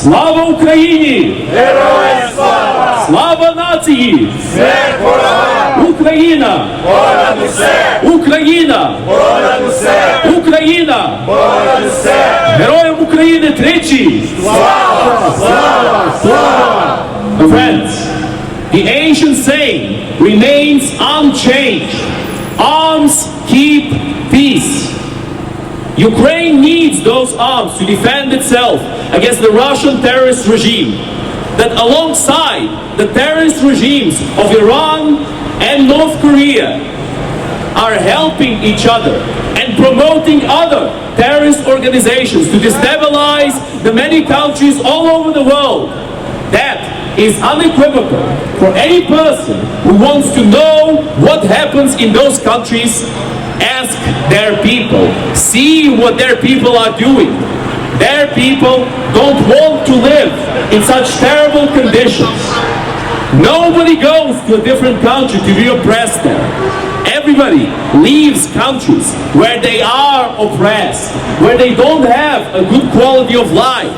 Слава Україні! Героям слава! Слава нації! Смерть ворогам! Україна! Понад усе! Україна! Понад усе! Україна! Понад усе! Героям України тричі! Слава! Слава! Слава! My friends, the ancient saying remains unchanged. Arms keep peace. Ukraine needs those arms to defend itself against the Russian terrorist regime that alongside the terrorist regimes of Iran and North Korea are helping each other and promoting other terrorist organizations to destabilize the many countries all over the world. That is unequivocal for any person who wants to know what happens in those countries. Ask their people. See what their people are doing. Their people don't want to live in such terrible conditions. Nobody goes to a different country to be oppressed there. Everybody leaves countries where they are oppressed, where they don't have a good quality of life.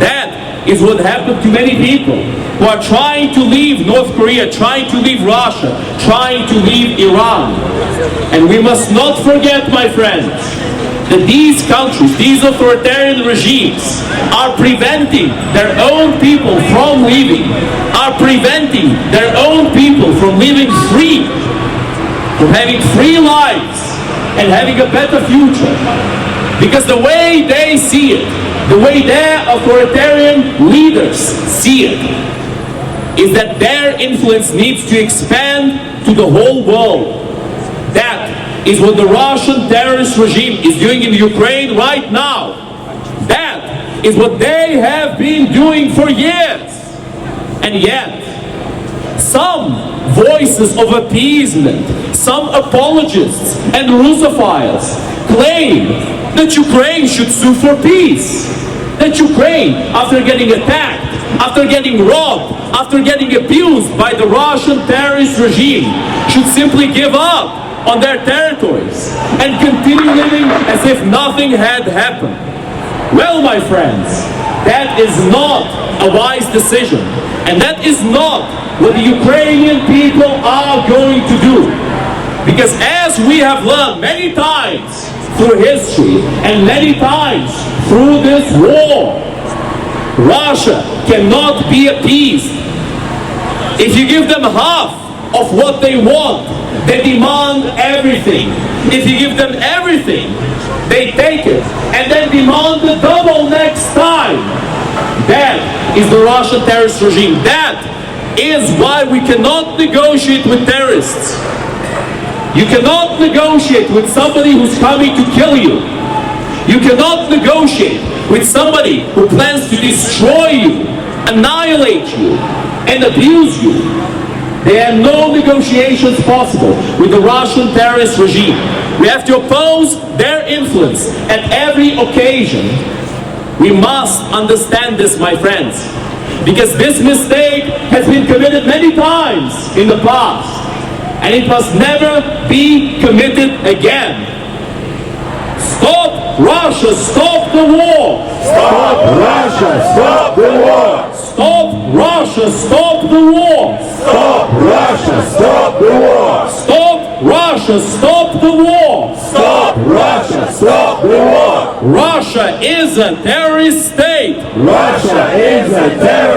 That is what happened to many people who are trying to leave North Korea, trying to leave Russia, trying to leave Iran. And we must not forget, my friends, that these countries, these authoritarian regimes, are preventing their own people from leaving, are preventing their own people from living free, from having free lives and having a better future. Because the way they see it, the way their authoritarian leaders see it, is that their influence needs to expand to the whole world. That is what the Russian terrorist regime is doing in Ukraine right now. That is what they have been doing for years. And yet, some voices of appeasement, some apologists and Russophiles claim that Ukraine should sue for peace. That Ukraine, after getting attacked, after getting robbed, after getting abused by the Russian terrorist regime, should simply give up on their territories and continue living as if nothing had happened. Well, my friends, that is not a wise decision. And that is not what the Ukrainian people are going to do. Because as we have learned many times through history and many times through this war, Russia cannot be appeased. If you give them half of what they want, they demand everything. If you give them everything, they take it and then demand the double next time. That is the Russian terrorist regime. That is why we cannot negotiate with terrorists. You cannot negotiate with somebody who's coming to kill you. You cannot negotiate with somebody who plans to destroy you, annihilate you, and abuse you. There are no negotiations possible with the Russian terrorist regime. We have to oppose their influence at every occasion. We must understand this, my friends, because this mistake has been committed many times in the past, and it must never be committed again. Stop Russia, stop the war! Stop Russia! Stop the war! Stop Russia, stop the war! Stop Russia! Stop the war! Stop Russia, stop the war! Stop Russia! Stop the war! Russia is a terrorist state! Russia is a terrorist